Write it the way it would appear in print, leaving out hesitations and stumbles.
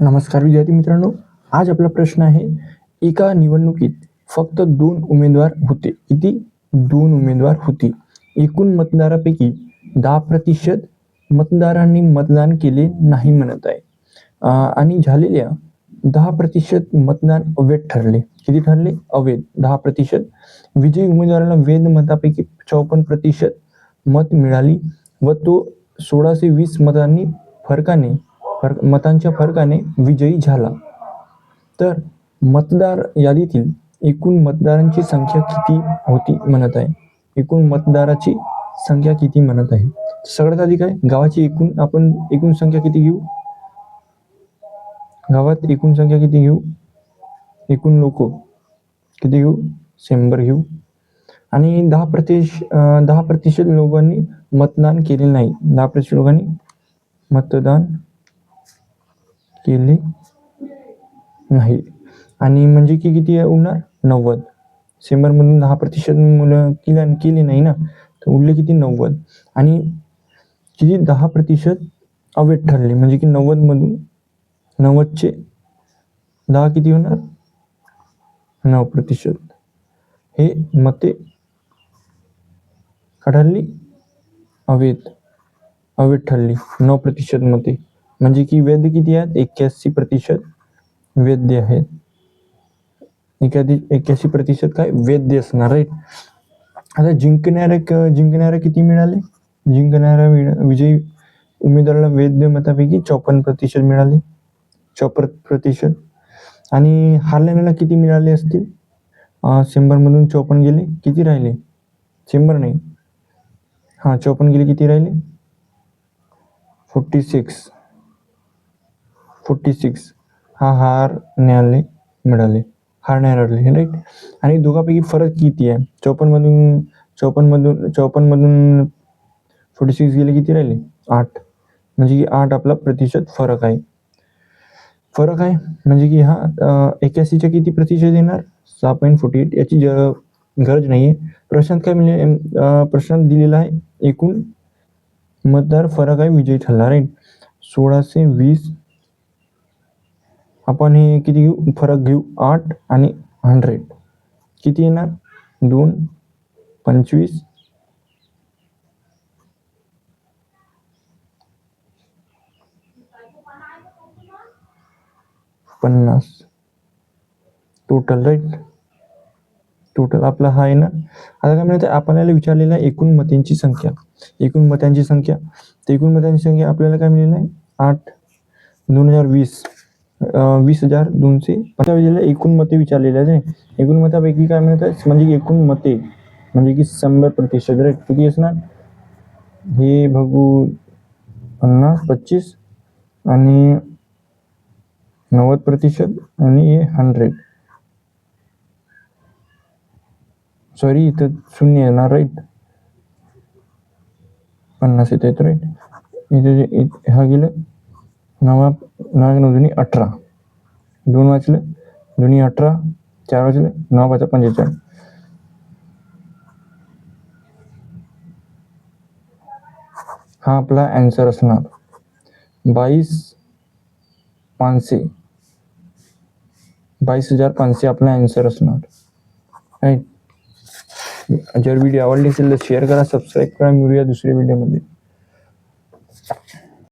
नमस्कार विद्यार्थी मित्रांनो, आज आपला प्रश्न आहे, एका निवडणुकीत फक्त 2 उमेदवार होते. किती? 2 उमेदवार होती. एकूण मतदारापैकी 10% मतदारांनी मतदान केले नाही म्हणत आहे. आणि झालेल्या 10% मतदान अवैध ठरले. किती ठरले? अवैध 10%. विजयी उमेदवाराला वैध मतापैकी 54% मत मिळाली व तो 1620 मतांच्या फरकाने विजयी झाला. तर मतदार यादीतील एकूण मतदारांची संख्या किती होती म्हणत आहे. एकूण मतदाराची संख्या किती म्हणत आहे. सगळ्यात आधी काय, गावाची आपण एकूण संख्या किती घेऊ. गावात एकूण संख्या किती घेऊ. एकूण लोक किती घेऊ. 100 घेऊ. आणि 10% लोकांनी मतदान केले नाही. 10% लोकांनी मतदान केले नाही. आणि म्हणजे की किती होणार. 90. 100 मधून 10% मुलं केले नाही ना, तर उरले किती. 90. आणि किती 10% अवैध ठरले. म्हणजे की 90 मधून 90चे 10 किती होणार. 9%. हे मते ठरली अवैध ठरली. 9% मते. म्हणजे की वैध किती आहेत. 81% वैध आहेत. 81% काय वैध असणार आहे. आता जिंकणाऱ्या किती मिळाले. विजयी उमेदवाराला वैध मतापैकी 54% मिळाले. 54%. आणि हारलेल्याला किती मिळाले असतील. 100 मधून 54 गेले. किती राहिले. 100 नाही, 54 गेले. किती राहिले. 46. हारण्याला मिळाले. राईट. आणि दोघांपैकी फरक किती आहे. 54 मधून 46 गेले. किती राहिले. 8. म्हणजे की 8 आपला प्रतिशत फरक आहे. म्हणजे की 81च्या किती प्रतिशत येणार. 6.48. याची गरज नाहीये. प्रश्नात काय म्हणजे प्रश्नात दिलेला आहे, एकूण मतदार फरक आहे विजयी ठरला. राईट. 1620 आपण हे किती घेऊ. फरक घेऊ. 8 आणि 100 किती येणार. 2, 25, 50 टोटल. राईट. टोटल आपला हा आहे ना. आता काय म्हणते, आपल्याला विचारलेला आहे एकूण मतांची संख्या. एकूण मतांची संख्या आपल्याला काय मिळालेलं आहे. 8 2020 20,250 एकूण मते विचारलेले आहे. एकूण मतापैकी काय म्हणतात, म्हणजे एकूण मते म्हणजे की 100%. राईट. किती असणार. हे बघू 50, 25 आणि 90% आणि हे 100. सॉरी, इथं 0 येणार. राईट. 50 येत आहेत. राईट. इथे हा गेलं. 9 दोन्ही 18. 2 वाचलं. दोन्ही 18. 4 वाचलं. 9 5 45. हा आपला आन्सर असणार. 22,500 आपला आन्सर असणार. राईट. जर व्हिडिओ आवडली असेल तर शेअर करा, सबस्क्राईब करा. मिळूया दुसऱ्या व्हिडिओमध्ये.